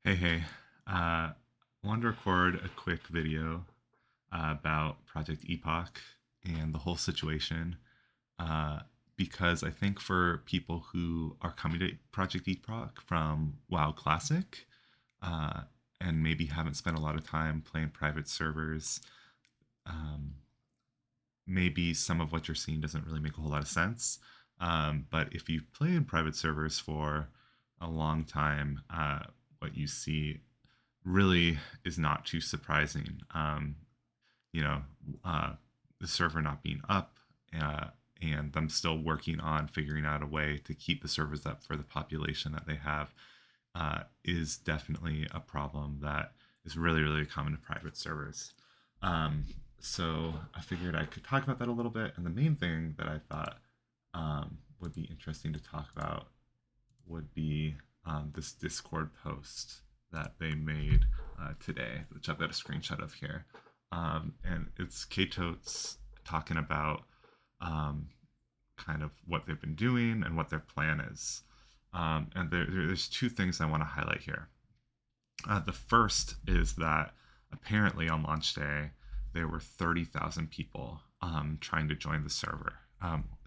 Hey. Wanted to record a quick video about Project Epoch and the whole situation uh, because I think for people who are coming to Project Epoch from WoW Classic uh, and maybe haven't spent a lot of time playing private servers, um, maybe some of what you're seeing doesn't really make a whole lot of sense. But if you've played private servers for a long time, what you see really is not too surprising. You know, uh, the server not being up uh, and them still working on figuring out a way to keep the servers up for the population that they have is definitely a problem that is really common to private servers. Um, so I figured I could talk about that a little bit. And the main thing that I thought would be interesting to talk about would be this Discord post that they made today, which I've got a screenshot of here. And it's K-Totes talking about um, kind of what they've been doing and what their plan is. And there's two things I want to highlight here. The first is that apparently on launch day, there were 30,000 people trying to join the server.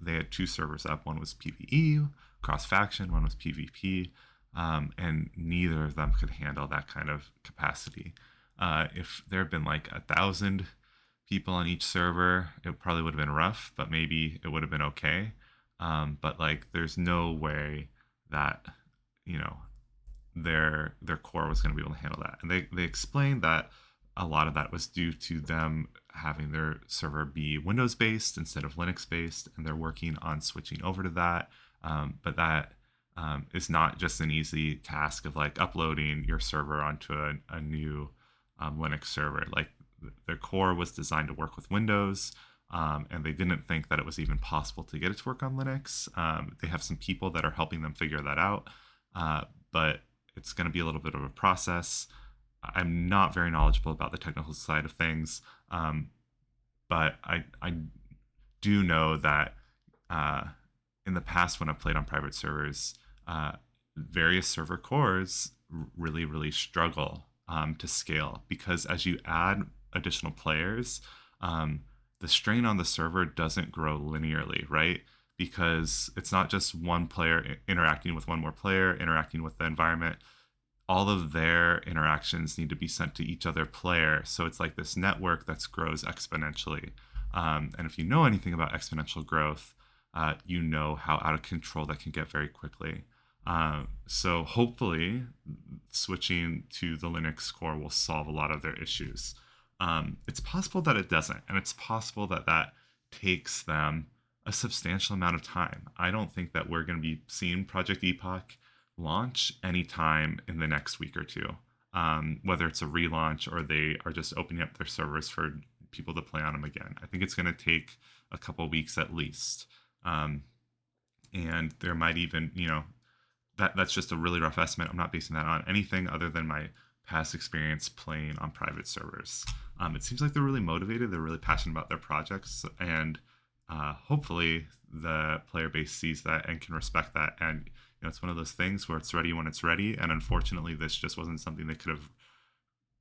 They had two servers up. One was PvE, cross faction, one was PvP, and neither of them could handle that kind of capacity. If there had been like 1,000 people on each server, it probably would have been rough, but maybe it would have been okay. But like, there's no way that you know their core was going to be able to handle that. And they explained that a lot of that was due to them having their server be Windows based instead of Linux based, and they're working on switching over to that. But that is not just an easy task of like uploading your server onto a new Linux server. Like their core was designed to work with Windows. And they didn't think that it was even possible to get it to work on Linux. They have some people that are helping them figure that out, but it's going to be a little bit of a process. I'm not very knowledgeable about the technical side of things, but I do know that uh, in the past when I've played on private servers, various server cores really struggle to scale because as you add additional players, um, the strain on the server doesn't grow linearly, right? Because it's not just one player interacting with one more player, interacting with the environment. All of their interactions need to be sent to each other player. So it's like this network that grows exponentially. And if you know anything about exponential growth, you know how out of control that can get very quickly. So hopefully, switching to the Linux core will solve a lot of their issues. It's possible that it doesn't, and it's possible that that takes them a substantial amount of time. I don't think that we're going to be seeing Project Epoch launch anytime in the next week or two. Whether it's a relaunch or they are just opening up their servers for people to play on them again. I think it's going to take a couple weeks at least. Um, and there might even, that's just a really rough estimate. I'm not basing that on anything other than my past experience playing on private servers. It seems like they're really motivated. They're really passionate about their projects, and hopefully the player base sees that and can respect that. And it's one of those things where it's ready when it's ready. And unfortunately, this just wasn't something they could have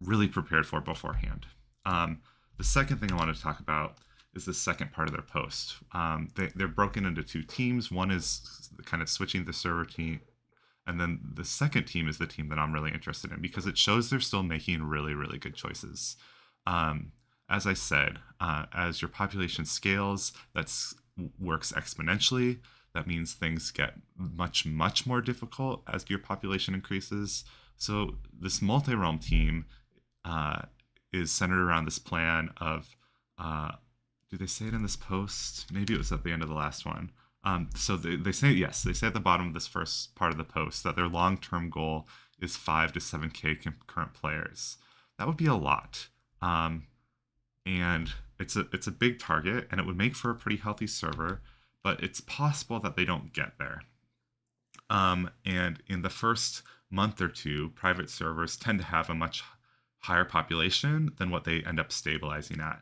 really prepared for beforehand. The second thing I wanted to talk about is the second part of their post. They're broken into two teams. One is kind of switching the server team, and then the second team is the team that I'm really interested in because it shows they're still making really good choices. As I said, as your population scales, that works exponentially. That means things get much more difficult as your population increases. So this multi-realm team is centered around this plan of, do they say it in this post? Maybe it was at the end of the last one. So they say, yes, they say at the bottom of this first part of the post that their long-term goal is 5 to 7K concurrent players. That would be a lot. And it's a big target, and it would make for a pretty healthy server, but it's possible that they don't get there. And in the first month or two, private servers tend to have a much higher population than what they end up stabilizing at,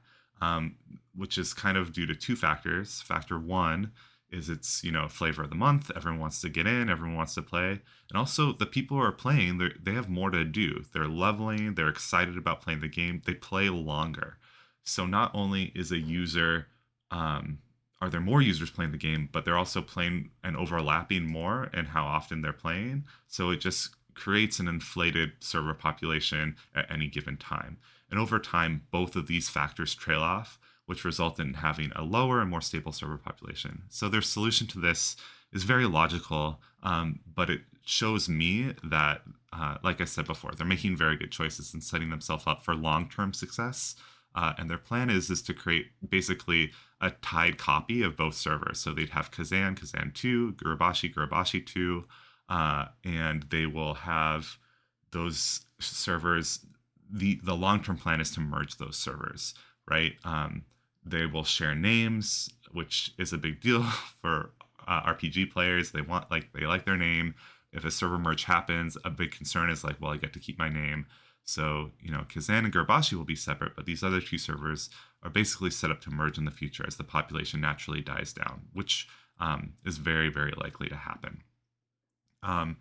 which is kind of due to two factors. Factor one is it's, flavor of the month. Everyone wants to get in, everyone wants to play. And also the people who are playing, they have more to do. They're leveling, they're excited about playing the game, they play longer. So not only is a user are there more users playing the game, but they're also playing and overlapping more in how often they're playing. So it just creates an inflated server population at any given time. And over time, both of these factors trail off, which result in having a lower and more stable server population. So their solution to this is very logical, but it shows me that, like I said before, they're making very good choices and setting themselves up for long-term success. And their plan is to create basically a tied copy of both servers. So they'd have Kazan, Kazan 2, Gurabashi, Gurabashi 2, and they will have those servers. The long term plan is to merge those servers, right? They will share names, which is a big deal for RPG players. They like their name. If a server merge happens, a big concern is like, well, I get to keep my name. So, Kazan and Gurabashi will be separate, but these other two servers are basically set up to merge in the future as the population naturally dies down, which is very, very likely to happen. And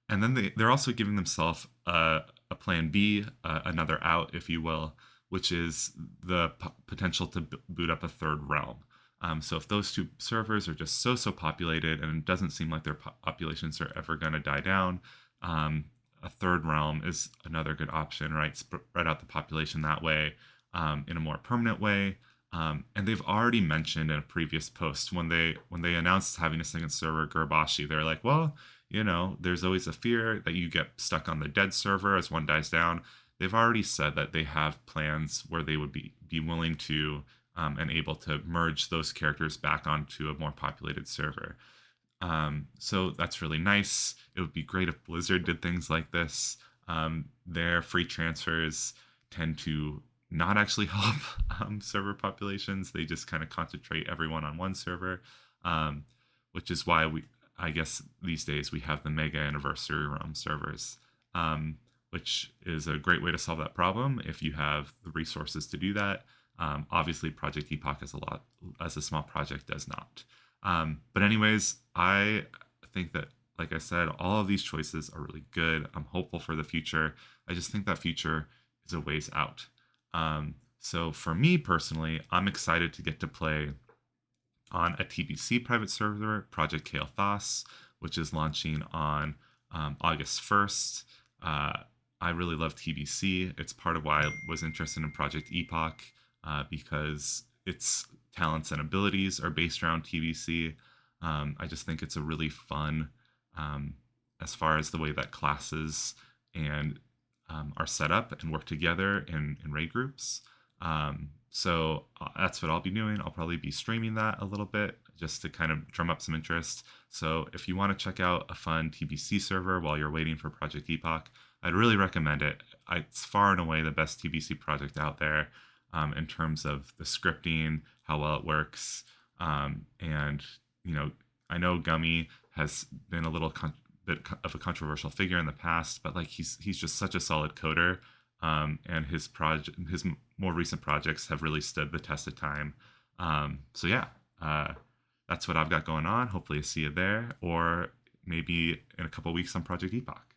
then they're also giving themselves a plan B, another out, if you will, which is the potential to boot up a third realm. So if those two servers are just so populated and it doesn't seem like their populations are ever going to die down, a third realm is another good option, right? Spread out the population that way in a more permanent way. And they've already mentioned in a previous post when they announced having a second server, Gurabashi, they're like, well, there's always a fear that you get stuck on the dead server as one dies down. They've already said that they have plans where they would be willing to and able to merge those characters back onto a more populated server. So that's really nice. It would be great if Blizzard did things like this. Their free transfers tend to not actually help server populations. They just kind of concentrate everyone on one server, which is why I guess these days we have the mega anniversary realm servers, which is a great way to solve that problem if you have the resources to do that. Obviously, Project Epoch as a small project does not. But anyways, I think that, like I said, all of these choices are really good. I'm hopeful for the future. I just think that future is a ways out. So for me personally, I'm excited to get to play on a TBC private server, Project Kael'thas, which is launching on August 1st. I really love TBC. It's part of why I was interested in Project Epoch, because its talents and abilities are based around TBC. I just think it's a really fun, as far as the way that classes and are set up and work together in raid groups. So that's what I'll be doing. I'll probably be streaming that a little bit just to kind of drum up some interest. So if you want to check out a fun TBC server while you're waiting for Project Epoch, I'd really recommend it. It's far and away the best TBC project out there in terms of the scripting, how well it works. And, I know Gummy has been a little bit of a controversial figure in the past, but like he's just such a solid coder. And his more recent projects have really stood the test of time. So yeah, that's what I've got going on. Hopefully I see you there, or maybe in a couple weeks on Project Epoch.